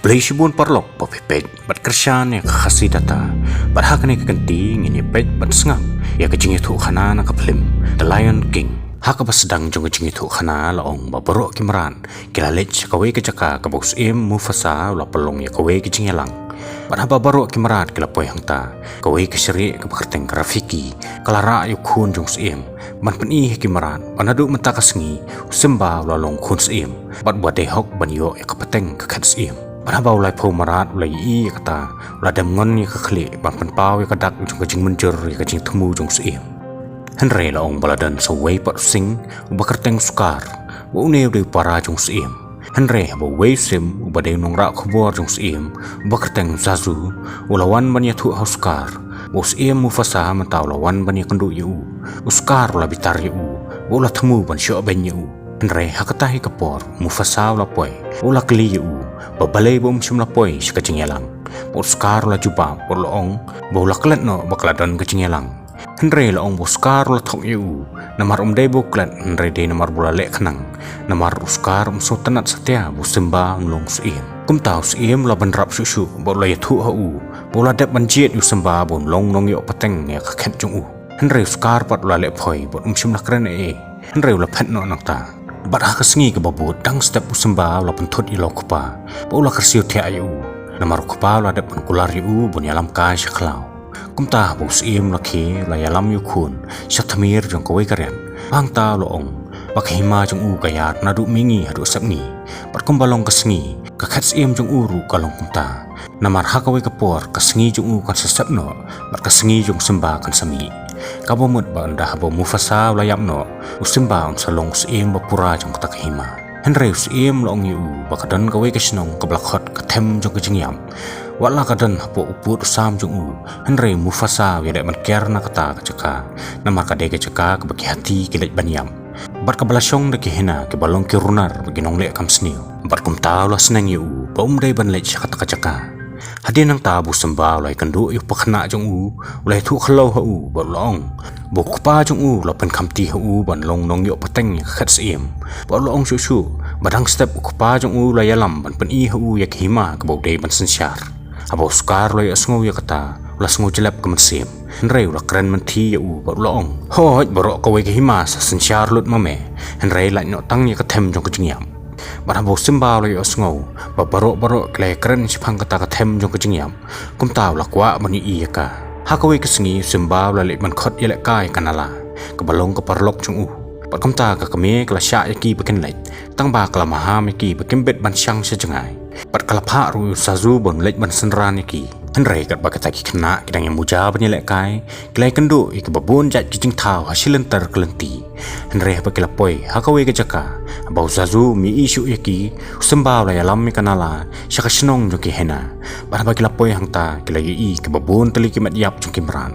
Belai shibun parlok popipet bat kershan ya khasi data bat hakane kegenting ini pet bat sengak ya kecing itu khana na kaplim The Lion King haka sedang jong kecing itu khana laong ba berok kimran kila lech kawe kecaka ka bos im Mufasa la pelong ya kawe kecing yalang bat haba berok kimran kila poy hangta kawe keseri ka bakarteng grafiki kala ra yu khun jong sim man peni kimran panadu mata kasngi semba lalong khun sim bat buat dehok banyo ya kapateng ka khat sim Panabau lai pau marat lai i kata la dem ngon ya kakli ban penpau ya kadak jong kecing menjer ya kecing temu jong sim Henry la ong baladan sawai pat sing bakarteng sukar wa une de para jong sim Henry ba wei sim ba de nong ra khobor jong sim bakarteng zazu ulawan ban ya thu hauskar bos sim Mufasa mentau lawan ban ya kendu yu uskar la bitar yu bola temu ban syo ben yu Henry hakatahi kapor Mufasa la poi ula kli yu babalai bom shim la poi shikacing yalang boskar la juba borloong bola klet no bakladan kacing yalang Henry la ong boskar la thok yu namar dai boklat Henry de namar bola le khnang namar uskar so tanat satya busemba nglong sim kum tau sim la banrap susu bola yathu hu bola dep banjiet yu semba bon long nong yo pateng ya khet chung u Henry uskar pat la le phoi bot shim la kran e Henry la phat no nakta bat hakasngi ke babut dang step usamba la pentot ilo kupa bola kersiu te ayu namar kupa la dep kular yu bon yalam ka shaklau kumta bos im la ke la yalam yu khun shathamir jong kawai karen bangta lo ong bakhima jong u kayat nadu mingi hadu sapni bat kumbalong kasngi ka khats im jong uru kalong kumta namar hakawai kapor kasngi jong u kan sesapno bat kasngi jong semba kan sami kabomut ba ndah bo Mufasa la yapno usimba on salong sim bapura jong takhima Henry sim long yu bakadan kawe kesnong kablakhat kathem jong kejingyam wala kadan hapo uput sam jong u Henry Mufasa wede man kerna kata kecaka namar kade kecaka ke bagi hati kilek banyam bar kabalasong de kehena ke balong ke runar bagi nongle kam snio bar kum taw la sneng yu bom dai ban lech kata kecaka hadin nang tabu sembah lai kandu yu pakhna jong u lai thu khlo ha u bolong bok pa jong u la pen khamti ha u ban long nong yo pateng khat sim bolong shu shu badang step ku pa jong u la yalam ban pen i ha u yak hima ka bok dei ban sensyar abo skar lai asngo ya kata la sngo jelap ka man sim Henry la kren man thi ya u bolong hoj borok ka we ka hima sa sensyar lut mame Henry la no tang ya ka them jong ka jingyam Barabo simba lo yo sngo ba barok klay kren sipang kata ka them jong kejingyam kum taw la kwa mani iya ka hakawi kesengi simba la le man khot yele kai kanala ka balong ka parlok chung u pat kum ta ka kame kala sha yaki beken lek tang ba kala maha yaki bekem bet ban syang se jengai pat kala pha ru sazu bon lek ban senran yaki Henry kat ba kata ki kena kidang yang muja ban yele kai klay kendu ik babun jat kijing taw hasilenter kelenti Henry ba kala poi hakawi ke jaka bau zazu mi isu yaki sembau la yalam mi kanala syaka senong jong ki hena bar bagi lapoi hangta kila yi ke babun teli ki mat yap jong kimran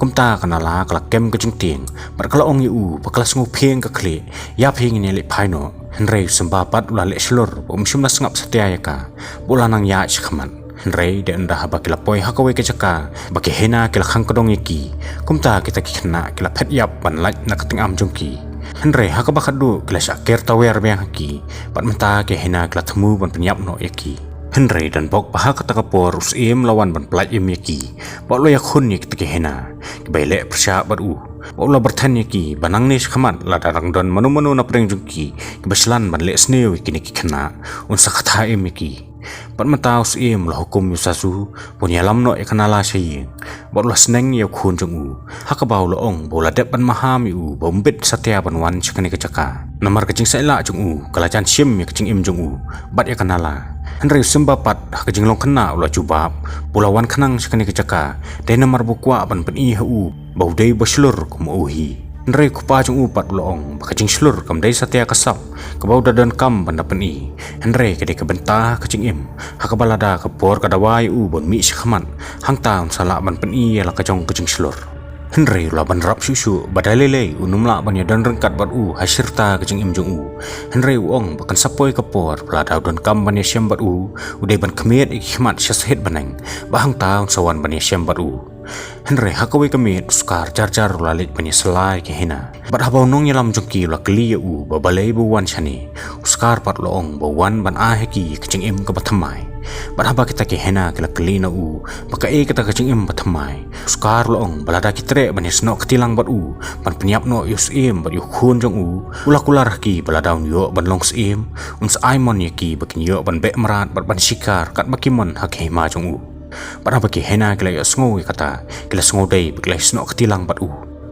kumta kanala kala kem ke jong ting bar kala ong yu bakala sngu pheng ka khle ya pheng ni le phaino Henry semba pat la le slur bom shimla sngap satya yaka bola nang ya chkhaman Henry de nda bagi lapoi hakawe ke jaka bagi hena kila khang kodong yaki kumta kita ki khna kila phet yap ban laj na kating am jong ki Henry hakabakadu kila syakir tawer bang haki pat menta ke hena kila temu ban penyap no yaki Henry dan bok paha kata kapor usim lawan ban pelaj im yaki bok lo yakun yaki ke hena kebele persya bat u bok lo bertan yaki banang nis khamat la darang don manu na preng jungki kebaslan ban le snew yaki niki kena un sakatha im yaki pat menta usim la hukum yusasu pun yalam no yakanala sying bok lo sneng ya khun jung u hakabau lo ong bola dep ban maham yu bombit satya ban wan chakani kecaka namar kecing saila jung u kalajan sim ya kecing im jung u bat yakanala Henry semba pat kecing long kena ula jubab bulawan kenang chakani kecaka de namar bukwa ban pen i hu bau dei baslur kum uhi Henry kupa jung u pat loong kecing slur kam dei satya kasap kebau dadan kam ban pen i Henry kede kebenta kecing im hakabalada kepor kadawai u bon mi shkhaman hangta sala ban pen i la kajong kecing slur Henry la ban rap susu badalele unumla ban ya dan rengkat bat u hasirta kecing im jung u Henry uong bakan sapoi kapor pelada dan kam ban ya syam bat u ude ban kemiet ikhmat syashet baneng bahang taun sawan ban ya syam bat u Henry hakawe kemit skar jar lalit bani selai ke hina bat habau nong yalam jongki la kli u babalai buwan chani skar pat loong bawan ban aheki kecing im ke batamai Bat haba kita ke hena kila kelina baka kita kacing batamai skar loong balada kitre ban hisno ketilang bat ban penyap no yus bat yu khun jong ula kular ki baladaun yo ban long sim uns aimon yaki bakin yo ban be marat ban shikar kat bakimon hak hema jong bat haba ke hena kila yo sngo kata kila sngo dei bakla hisno ketilang bat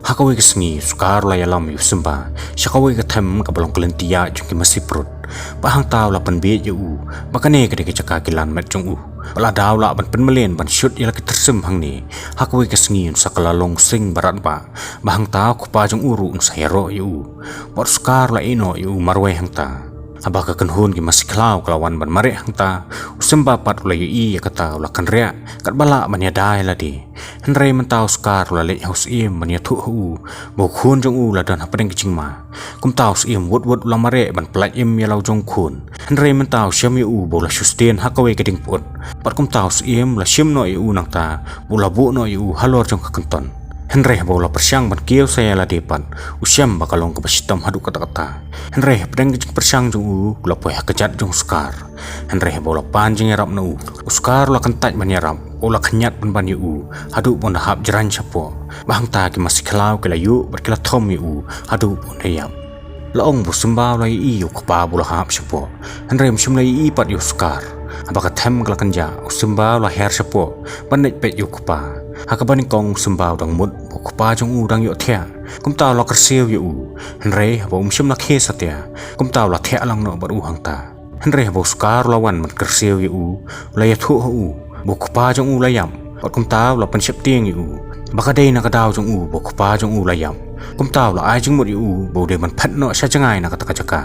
Hakawi kesengi sukar layalam yu semba syakawi ketem kabalong kelentia jungki masih perut bahang tau la penbiet yu bakane kede kecaka kilan met jong bala daw la ban penmelen ban shoot ila ketersem hang ni hakawi kesengi sakala long sing barat ba bahang tau kupa jong uru sayaro yu bot sukar la ino yu marwe hang ta abah kekenhun ki masih klau kelawan ban mare hang ta semba pat ula yu kata ula kanrea kat bala ban ya dai la di Henry mentau skar la lek haus im ban ya thu bo khun jong la dan hapadeng kicing ma kum tau im wot la mare ban plat im ya lau jong khun Henry mentau syam bo la sustain hakawe keding put pat kum tau im la syim no nang ta bo la bu no halor jong kekenton Henry bola persyang ban kieu saya la depan usyam bakalong ke basitam hadu kata-kata Henry pedang jeng persyang jong la poy kejat jong skar Henry bola panjing yarap no skar la kentaj ban yarap bola kenyat ban hadu pun hap jeran chapo bahang ta ki masih kelau kela yu berkila tom hadu pun hayam laong bu sembau lai yu kapa bola hap chapo Henry msyum lai pat yu skar abaka them kala kanja sembau la her chapo banet pet yu kapa hakaban kong sembau dang mut kupa jong dang yo thea kum taw la kersiu yu Henry bo umshim la khe satya kum taw la thea lang no bar hang ta Henry bo skar lawan man kersiu yu la ya thu bo kupa jong la yam bat kum taw la panship tieng yu baka dei na ka daw jong bo kupa jong la yam kum taw la ai jong mut yu bo de man phat no sha jangai na ka ta jaka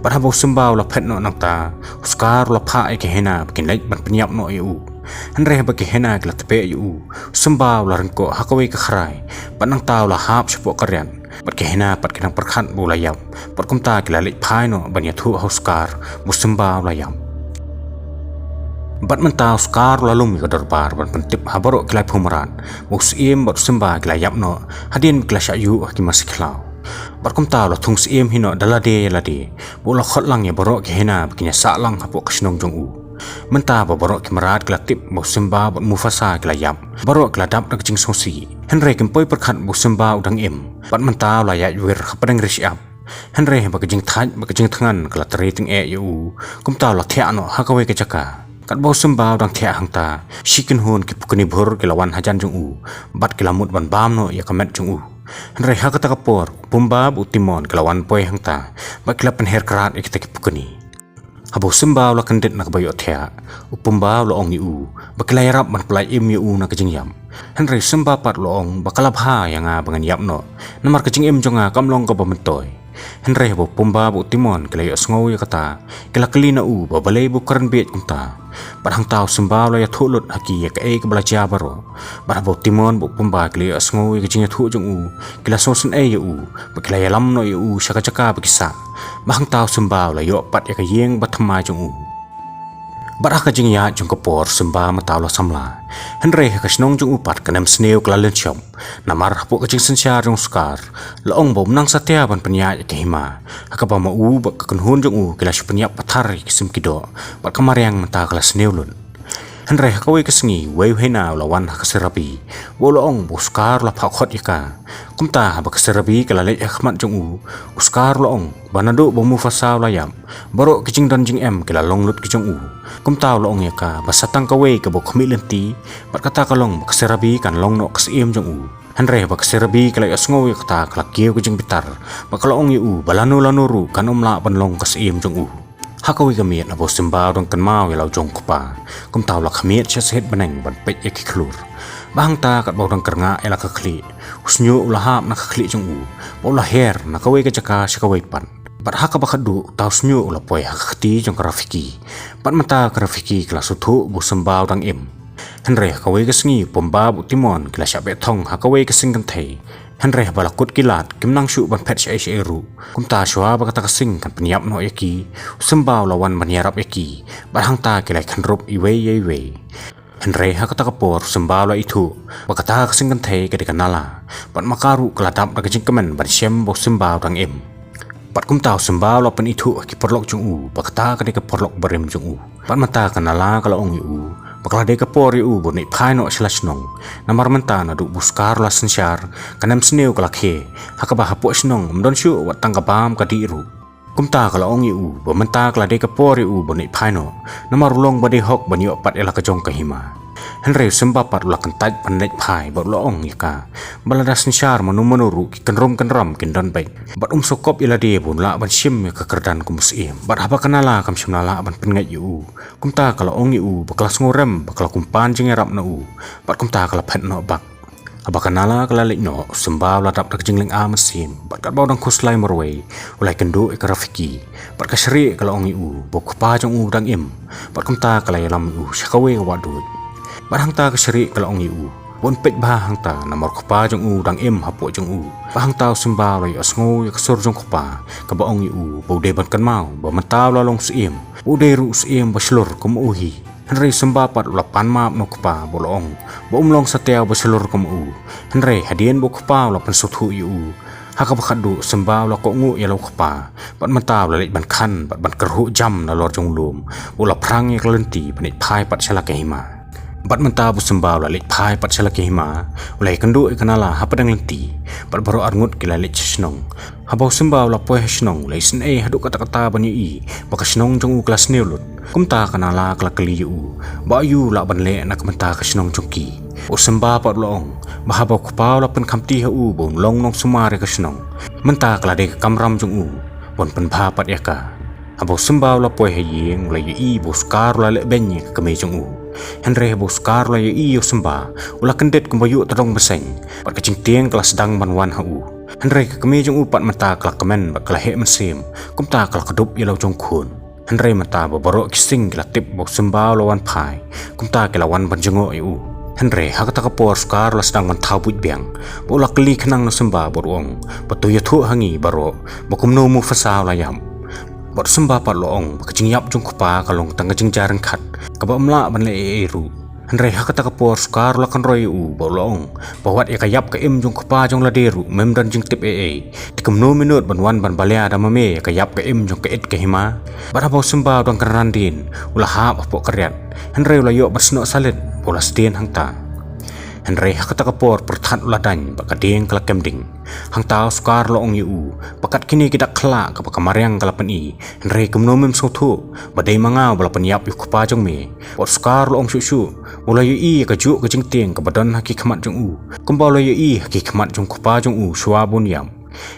bat ha bo sembau la phat no nang ta skar la pha ai ke hena bikin lek ban penyap no yu Henry bagi hena kela tepe yu sembau la rengko hakawe ke khrai panang tau la hap sepo karian bat ke hena pat kenang perkhan bu layam pat kumta kela lek phai no ban ya thu hauskar bu sembau layam bat mentau skar lalum ke darbar ban pentip habaro kela phumaran bu sim bat semba kela yap no hadin kela syayu ki masih klau bat kumta la thung sim hino dalade lade bu la khot lang ya baro ke hena bikin sa lang hapo kasnong jong Mentah babarok kimarat kelatip bau sembah bau mufasa kelayam barok keladap nak kecing sosi Henry kempoi perkat bau sembah udang bat mentah layak wir kepadang resiap Henry bakejing taj bakejing tangan kelateri ting yu kumta la thea no hakawe kecaka kat bau sembah udang thea hangta shikin hun ki pukani bhur kelawan hajan jong bat kelamut ban bam no ya kamet jong Henry hakata kapor pumba bu timon kelawan poi hangta bat kelapan her kerat ikita ki pukani Habo sembau la kendit nak bayo thea upumbau lo ong yu baklai rap man plai im yu na kejing yam Henry sembah pat lo ong bakalap ha yang bangan yap no namar kejing im jonga kamlong ka bamentoi Henry habo pumba bu timon kelai sngo ya kata kela kelina babalai bu keren bet kunta barang tau sembau la ya thulut haki ya ka ke belajar baro barabo timon bu pumba kelai sngo ya kejing thu jong kela sosen yu baklai lam no yu shaka chaka bakisa bahang tau sembau la yo pat ya ka yeng batma jong barah ka jing ya jong kapor sembah matau la samla Henry ka snong jong pat kanam sneu klalen shop namar hapo ka jing sensyar jong skar la ong bom nang satya ban penya ka hima hakaba ma ba ka kunhun jong kila shpenya pathar kisim kido bat kamariang mata kala sneu lun Henry hakawe kesengi weu hena lawan hakaserabi bolo ong buskar la phakot yaka kumta ba kaserabi kala le ahmad jong uskar lo ong banado bomu fasa layam baro kicing dan jing kala longlut kijong kumta lo ong yaka basatang kawe ka bok milenti bat kata kalong kaserabi kan long no kasim jong Henry ba kaserabi kala asngo yakata kala kieu kijing bitar bakalo ong yu balano lanuru kan omla panlong kasim jong Hakawi kamiet na bo sembau dong kan mau ya lau jong kupa kum tau la kamiet sia sehet beneng ban pek ya ki klur bahang ta kat bau dong kernga ela ka kli usnyu ula hap na ka kli jong bo la her na kawe ka jaka sikawai pan bat haka bakadu tau snyu ula poi hakti jong grafiki pat mata grafiki kelas uthu bo sembau dang Henry hakawe ka sengi pomba bu timon kelas ya betong hakawe ka singkan thei Henry balakut kilat kimnang shu ban pet syai eru kumta shwa bakata kasing kan penyap no yaki sembau lawan banyarap yaki barhang ta kilai kan rup iwe Henry hakata kapor sembau la itu bakata kasing kan thei kedekan nala ban makaru keladap na kejing kemen ban syem bo sembau dang Pat kum tahu sembah lapan itu ki perlok jung u bakta ka de ka perlok berem jung u pat mata ka nala kala ong u bakla de ka por u bon ni phai no slash nong namar menta na du buskar la sensyar kanam sneu kala khe hakaba hapo snong mdon shu wat tang ka bam ka di ru kum ta kala ong u bo menta kala de ka por u bon ni phai no namar long ba de hok ban yo pat ela ka jong ka hima Henry sembah pat ulakan taj pandai phai bot loong ika baladas nsyar menuru ki kenrom kin don baik bat sokop ila de bun la ban sim ka kerdan kum sim bat haba kanala kam simnala ban pengai yu kum ta kala ong yu baklas ngorem bakla kumpan jing rap na u bat kum ta kala phet no bak haba kanala kala lek no sembah la tap dak jingling a mesim bat kat baudang kuslai morway ulai kendo ka rafiki bat ka sri kala ong yu bok pa jong u dang im bat kum ta kala lam u shakawe wadu barang ta keseri kalau ong yu bon pet bahang ta namor khopa jong u dang em hapo jong u bahang ta sembah lai asngo ya kesur jong khopa ka ba ong yu bo de ban kan mau ba mataw la long siem bo de ru siem ba slur kum uhi henry sembah pat lapan map no khopa bo long bo long satew ba slur kum u henry hadien bo khopa lapan suthu yu haka ba khadu sembah la ko ngu ya lo khopa pat mataw la ban khan ban kerhu jam na lor jong lum bo la prang ya klenti panit phai pat sala ke hima bat menta bu sembah la lek phai pat sala ke hima ulai kendu ikanala hapadang lenti bat baro arngut kila lek snong habau sembah la poe snong lai sen hadu kata-kata bani i baka snong jong u kelas neulut kumta kanala kala kali u ba yu la ban le nak menta ka snong jongki o sembah pat loong ba habau khupau la pen khamti ha u bon long nong sumare ka snong menta kala de kamram jong u bon pen pha pat yaka habau sembah la poe yeng lai i buskar la le benye ka me jong u Henry buskar la i yo sembah ula kendet kumbayu terong beseng pat kacing tieng kelas sedang banwan ha u Henry kami jong upat mata kelak kemen bak kelahe mesim kumta kelak kedup yalau jong khun Henry mata babarok kising kila tip bok sembah lawan phai kumta kelawan banjengo u Henry hakata kapor skar la sedang mantau buit biang bola keli kenang no sembah borong batu yathu hangi baro bokum no mu fasa layam bot sembah pat loong kacing yap jong kupa kalong tang kacing jarang khat kaba mla ban le eru Henry hakata kapor skar la kan roy u bolong bawat ya kayap ka im jong kupa jong la deru mem dan jing tip tikem no minut ban wan ban balea da mame ya kayap ka im jong ka et ka hima bara bau sembah dong kerandin ulah hap apo karyat Henry ula yo bersno salit bola stien hangta Henry hakata kapor perthat ula dan baka ding kala kemding hang tau skar lo ong yu pakat kini kita khala ka pakamarang kalapan i Henry kumnomem sothu badai mangau balapan yap yu kupa jong me pot skar lo ong shu ula yu i ka ju ka jing tieng ka badan haki khamat jong u kumbau lo yu i haki khamat jong kupa jong u shwabun yam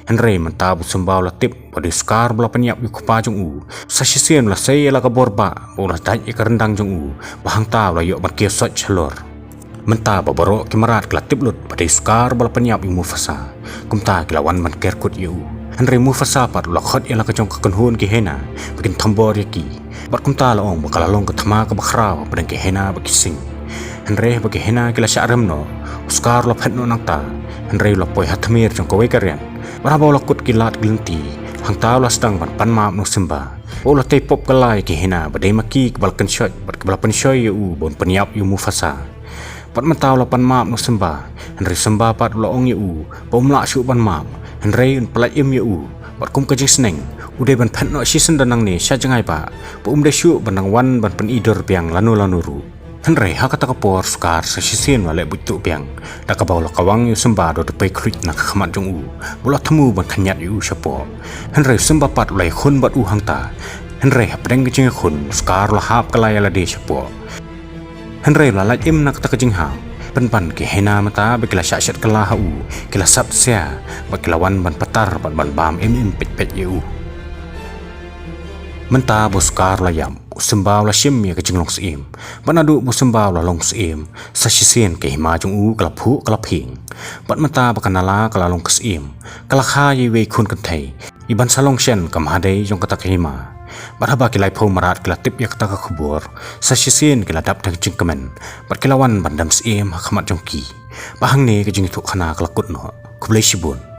Henry mentabu sembau la tip pada skar balapan yap yu kupa jong u sasisien la sei la ka borba bola taj ka rendang jong u bahang tau la yu ban kiosot chalor menta babaro kimarat kelatip lut pada skar balapan yap yu mufasa kumta kilawan man kerkut yu Henry mufasa pat la khot ila ka jong ka kanhun ki hena bikin thambor yaki bat kumta la ong bakala long ka thama ka bakhraw padang ki hena bakising Henry bagi hena kila syarem no skar la phet no nangta Henry la poi hatmir jong ka wekarian barabo la kut kilat glenti hang taw la sedang ban pan map no sembah ola te pop kalai ki hena badai maki ka balkan shot bat ka balapan shoy yu bon penyap yu mufasa pat mataw la pan map no sembah Henry sembah pat la ong yu pomla shu pan map Henry un pelai im yu pat kum ka jing sneng ude ban phet no season danang ne sya jangai pa pum de shu banang wan ban pen idor piang lanu ru Henry hakata kapor skar sa sisen wale butu piang da ka baw la kawang yu sembah do de pe krit na khamat jong u bola themu ban khanyat yu syapo Henry sembah pat ulai khun bat u hangta Henry hapdeng jing khun skar la hap kalai la de syapo Henry la laj im nak ta kajing ha pan ke hena mata bekila syat kala ha u kila sap sia bakilawan ban patar ban bam im pet yu menta buskar la yam sembah la shim ya kajing long sim banadu bu sembah la long sim sa sisen ke hima jong u kala phu kala phing bat menta bakanala kala long sim kala kha yi we khun kan thai iban salong shen kam hadai jong kata ke hima barhaba kilai pho marat kila tip yak ta ka khubor sa sisen kila dap thang jing kamen bat kilawan bandam sim khmat jong ki bahang ne ka jing thu khana kala kut no khublai shibun